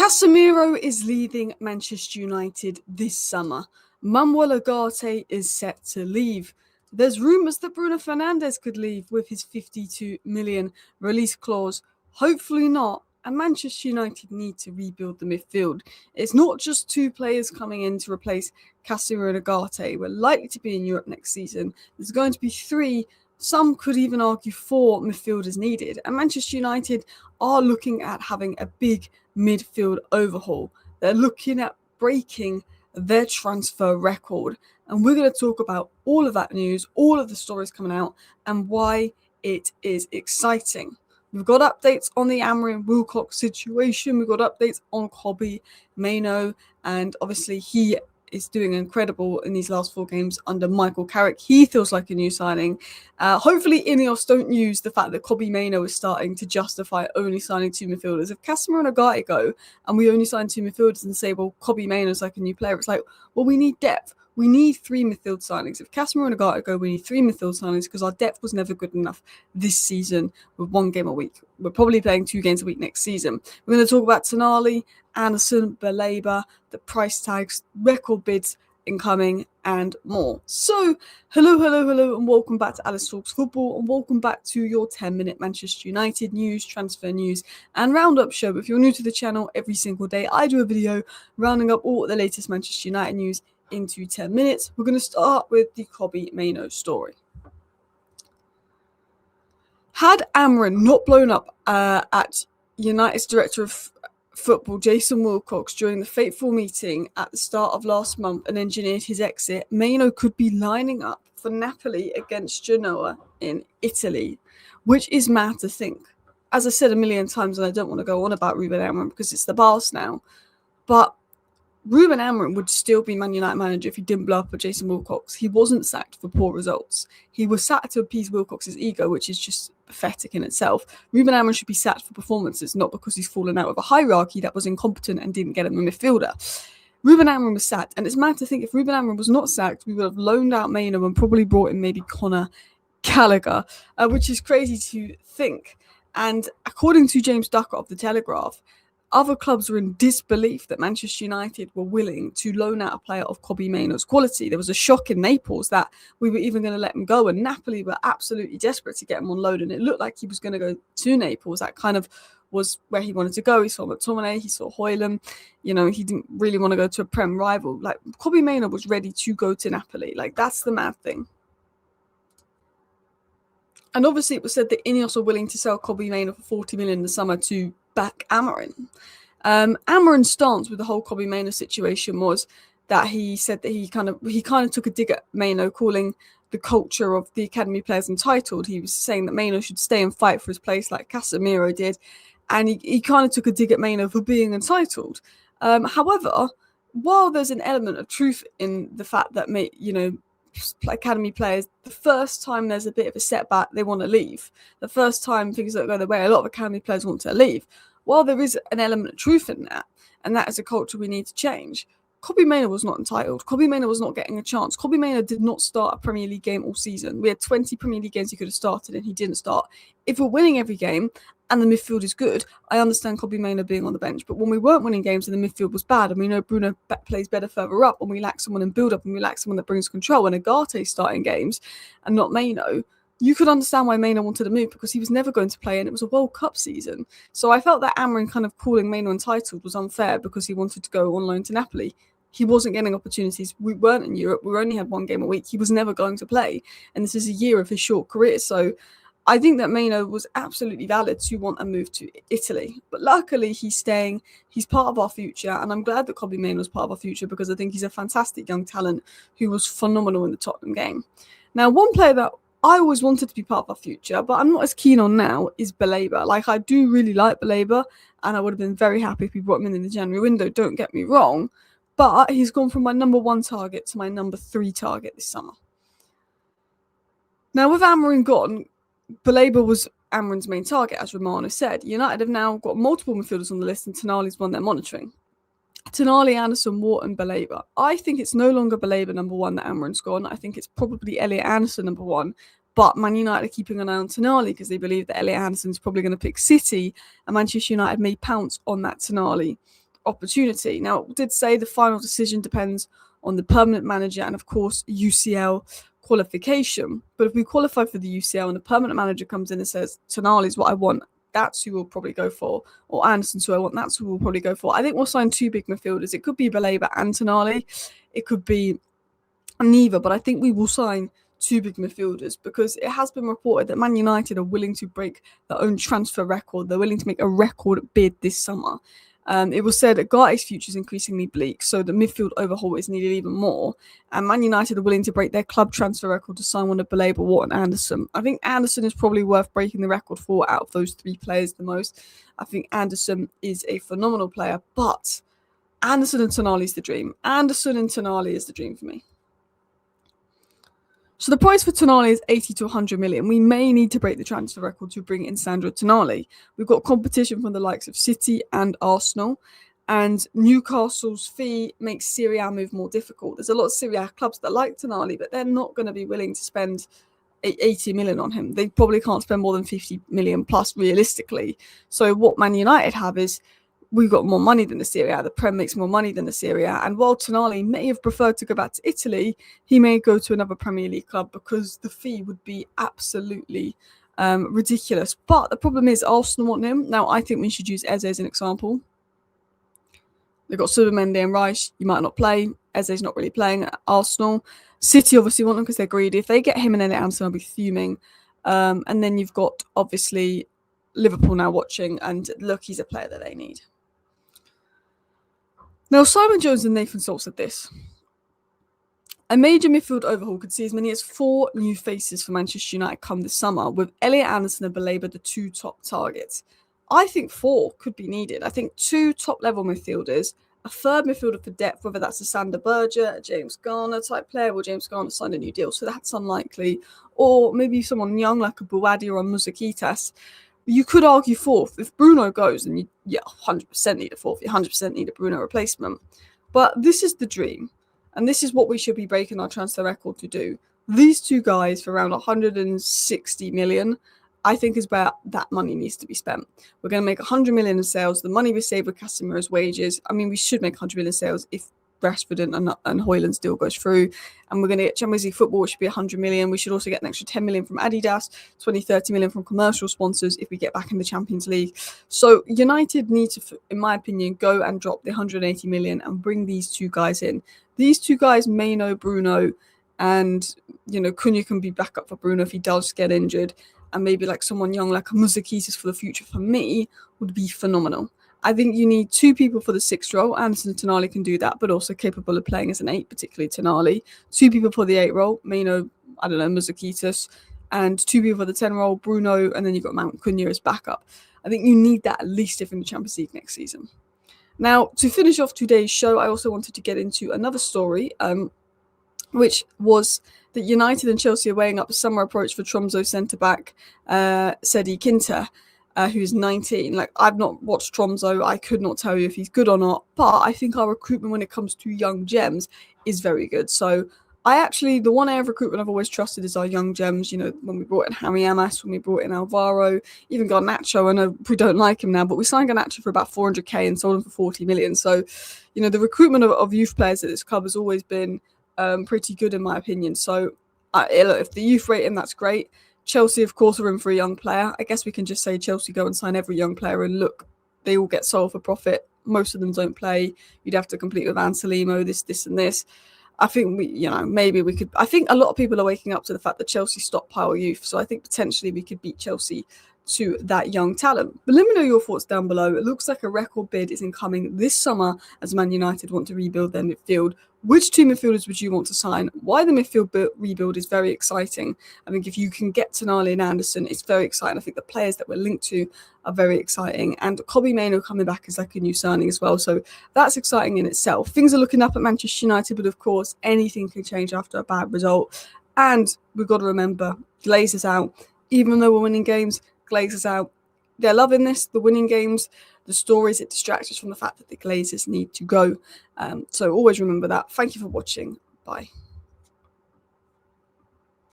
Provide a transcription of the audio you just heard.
Casemiro is leaving Manchester United this summer. Manuel Ugarte is set to leave. There's rumours that Bruno Fernandes could leave with his 52 million release clause. Hopefully not. And Manchester United need to rebuild the midfield. It's not just two players coming in to replace Casemiro and Ugarte. We're likely to be in Europe next season. There's going to be three, some could even argue four midfielders needed. And Manchester United are looking at having a big midfield overhaul. They're looking at breaking their transfer record. And we're going to talk about all of that news, all of the stories coming out, and why it is exciting. We've got updates on the Amorim Wilcox situation. We've got updates on Kobbie Mainoo, and obviously he is doing incredible in these last 4 games under Michael Carrick. He feels like a new signing. Hopefully Ineos don't use the fact that Kobbie Mainoo is starting to justify only signing 2 midfielders. If Casemiro and Ugarte go and we only sign 2 midfielders and say, well, Kobbie Mainoo is like a new player, it's like, well, we need depth. We need 3 midfield signings. If Casemiro and Ugarte go, we need 3 midfield signings because our depth was never good enough this season with 1 game a week. We're probably playing 2 games a week next season. We're going to talk about Tonali, Anderson, Baleba, the price tags, record bids incoming, and more. So, hello, and welcome back to Alice Talks Football, and welcome back to your 10-minute Manchester United news, transfer news, and roundup show. If you're new to the channel, every single day I do a video rounding up all the latest Manchester United news into 10 minutes. We're going to start with the Kobbie Mainoo story. Had Amorim not blown up at United's director of football, Jason Wilcox, during the fateful meeting at the start of last month and engineered his exit, Mainoo could be lining up for Napoli against Genoa in Italy, which is mad to think. As I said a million times, and I don't want to go on about Ruben Amorim because it's the past now, but Ruben Amorim would still be Man United manager if he didn't blow up at Jason Wilcox. He wasn't sacked for poor results. He was sacked to appease Wilcox's ego, which is just pathetic in itself. Ruben Amorim should be sacked for performances, not because he's fallen out with a hierarchy that was incompetent and didn't get him a midfielder. Ruben Amorim was sacked, and it's mad to think if Ruben Amorim was not sacked, we would have loaned out Mainoo and probably brought in maybe Conor Gallagher, which is crazy to think. And according to James Ducker of The Telegraph, other clubs were in disbelief that Manchester United were willing to loan out a player of Kobbie Mainoo's quality. There was a shock in Naples that we were even going to let him go, and Napoli were absolutely desperate to get him on loan, and it looked like he was going to go to Naples. That kind of was where he wanted to go. He saw McTominay, he saw Højlund. You know, he didn't really want to go to a Prem rival. Like, Kobbie Mainoo was ready to go to Napoli. Like, that's the mad thing. And obviously it was said that Ineos were willing to sell Kobbie Mainoo for 40 million in the summer to back Amorim. Amorim's stance with the whole Kobbie Mainoo situation was that he said that he kind of took a dig at Mainoo, calling the culture of the academy players entitled. He was saying that Mainoo should stay and fight for his place like Casemiro did, and he kind of took a dig at Mainoo for being entitled. However, while there's an element of truth in the fact that academy players, the first time there's a bit of a setback, they want to leave. The first time things don't go their way, a lot of academy players want to leave. While there is an element of truth in that, and that is a culture we need to change, Kobbie Mainoo was not entitled. Kobbie Mainoo was not getting a chance. Kobbie Mainoo did not start a Premier League game all season. We had 20 Premier League games he could have started, and he didn't start. If we're winning every game and the midfield is good, I understand Kobbie Mainoo being on the bench. But when we weren't winning games and the midfield was bad, and we know Bruno plays better further up, and we lack someone in build-up, and we lack someone that brings control, and Ugarte starting games and not Mainoo, you could understand why Mainoo wanted to move, because he was never going to play and it was a World Cup season. So I felt that Amorim kind of calling Mainoo entitled was unfair because he wanted to go on loan to Napoli. He wasn't getting opportunities. We weren't in Europe. We only had 1 game a week. He was never going to play. And this is a year of his short career. So I think that Mainoo was absolutely valid to want a move to Italy. But luckily, he's staying. He's part of our future. And I'm glad that Kobbie Mainoo is part of our future, because I think he's a fantastic young talent who was phenomenal in the Tottenham game. Now, one player that I always wanted to be part of our future, but I'm not as keen on now, is Baleba. Like, I do really like Baleba, and I would have been very happy if we brought him in the January window, don't get me wrong, but he's gone from my number 1 target to my number 3 target this summer. Now, with Amorim gone, Baleba was Amorim's main target, as Romano said. United have now got multiple midfielders on the list, and Tonali's one they're monitoring. Tonali, Anderson, Wharton, Baleba. I think it's no longer Baleba number 1 that Amorim's gone. I think it's probably Elliot Anderson number 1. But Man United are keeping an eye on Tonali because they believe that Elliot Anderson is probably going to pick City, and Manchester United may pounce on that Tonali opportunity. Now, it did say the final decision depends on the permanent manager and, of course, UCL qualification. But if we qualify for the UCL and the permanent manager comes in and says, Tonali is what I want, that's who we'll probably go for. Or Anderson's who I want, that's who we'll probably go for. I think we'll sign 2 big midfielders. It could be Baleba and Tonali. It could be neither, but I think we will sign 2 big midfielders because it has been reported that Man United are willing to break their own transfer record. They're willing to make a record bid this summer. It was said that Garte's future is increasingly bleak, so the midfield overhaul is needed even more. And Man United are willing to break their club transfer record to sign one of Baleba, Watt, and Anderson. I think Anderson is probably worth breaking the record for out of those 3 players the most. I think Anderson is a phenomenal player, but Anderson and Tonali is the dream. Anderson and Tonali is the dream for me. So the price for Tonali is 80 to 100 million. We may need to break the transfer record to bring in Sandro Tonali. We've got competition from the likes of City and Arsenal, and Newcastle's fee makes Serie A move more difficult. There's a lot of Serie A clubs that like Tonali, but they're not going to be willing to spend 80 million on him. They probably can't spend more than 50 million plus realistically. So what Man United have is, we've got more money than the Serie A. The Prem makes more money than the Serie A. And while Tonali may have preferred to go back to Italy, he may go to another Premier League club because the fee would be absolutely ridiculous. But the problem is Arsenal want him. Now, I think we should use Eze as an example. They've got Subamende and Rice. You might not play. Eze's not really playing at Arsenal. City obviously want him because they're greedy. If they get him and then Anderson, I'll be fuming. And then you've got, obviously, Liverpool now watching. And look, he's a player that they need. Now, Simon Jones and Nathan Salt said this. A major midfield overhaul could see as many as 4 new faces for Manchester United come this summer, with Elliot Anderson and Baleba the 2 top targets. I think 4 could be needed. I think 2 top-level midfielders, a 3rd midfielder for depth, whether that's a Sander Berger, a James Garner type player. Well, James Garner signed a new deal, so that's unlikely. Or maybe someone young like a Buwadi or a Musakitas. You could argue 4th. If Bruno goes, then you 100% need a 4th. You 100% need a Bruno replacement. But this is the dream. And this is what we should be breaking our transfer record to do. These 2 guys for around 160 million, I think is where that money needs to be spent. We're going to make 100 million in sales. The money we save with Casemiro's wages. I mean, we should make 100 million sales if Rashford and Højlund's deal goes through, and we're going to get Champions League football, which should be 100 million. We should also get an extra 10 million from Adidas, 20-30 million from commercial sponsors if we get back in the Champions League. So United need to, in my opinion, go and drop the 180 million and bring these 2 guys in. These 2 guys, Mainoo, Bruno, and Cunha can be back up for Bruno if he does get injured, and maybe like someone young like a Musakitis for the future for me would be phenomenal. I think you need 2 people for the 6th role. Anderson and Tonali can do that, but also capable of playing as an 8, particularly Tonali. 2 people for the 8 role, Mainoo, Musakitis, and 2 people for the 10 role, Bruno, and then you've got Mount Cunha as backup. I think you need that at least if in the Champions League next season. Now, to finish off today's show, I also wanted to get into another story, which was that United and Chelsea are weighing up a summer approach for Tromso centre-back Sedi Kinter, who's 19. Like, I've not watched Tromso. I could not tell you if he's good or not. But I think our recruitment when it comes to young gems is very good. So the one area of recruitment I've always trusted is our young gems. When we brought in Harry Amas, when we brought in Alvaro, even Garnacho. I know we don't like him now, but we signed Garnacho for about 400k and sold him for 40 million. So, the recruitment of youth players at this club has always been pretty good in my opinion. So, if the youth rate him, that's great. Chelsea, of course, are in for a young player. I guess we can just say Chelsea go and sign every young player and look, they all get sold for profit. Most of them don't play. You'd have to compete with Anselmo, this, and this. I think maybe we could. I think a lot of people are waking up to the fact that Chelsea stockpile youth. So I think potentially we could beat Chelsea to that young talent. But let me know your thoughts down below. It looks like a record bid is incoming this summer as Man United want to rebuild their midfield. Which 2 midfielders would you want to sign? Why the midfield rebuild is very exciting. I think if you can get Tonali and Anderson, it's very exciting. I think the players that we're linked to are very exciting. And Kobbie Mainoo coming back is like a new signing as well. So that's exciting in itself. Things are looking up at Manchester United, but of course, anything can change after a bad result. And we've got to remember, Glazers out. Even though we're winning games, Glazers out. They're loving this, the winning games, the stories. It distracts us from the fact that the Glazers need to go. So always remember that. Thank you for watching. Bye.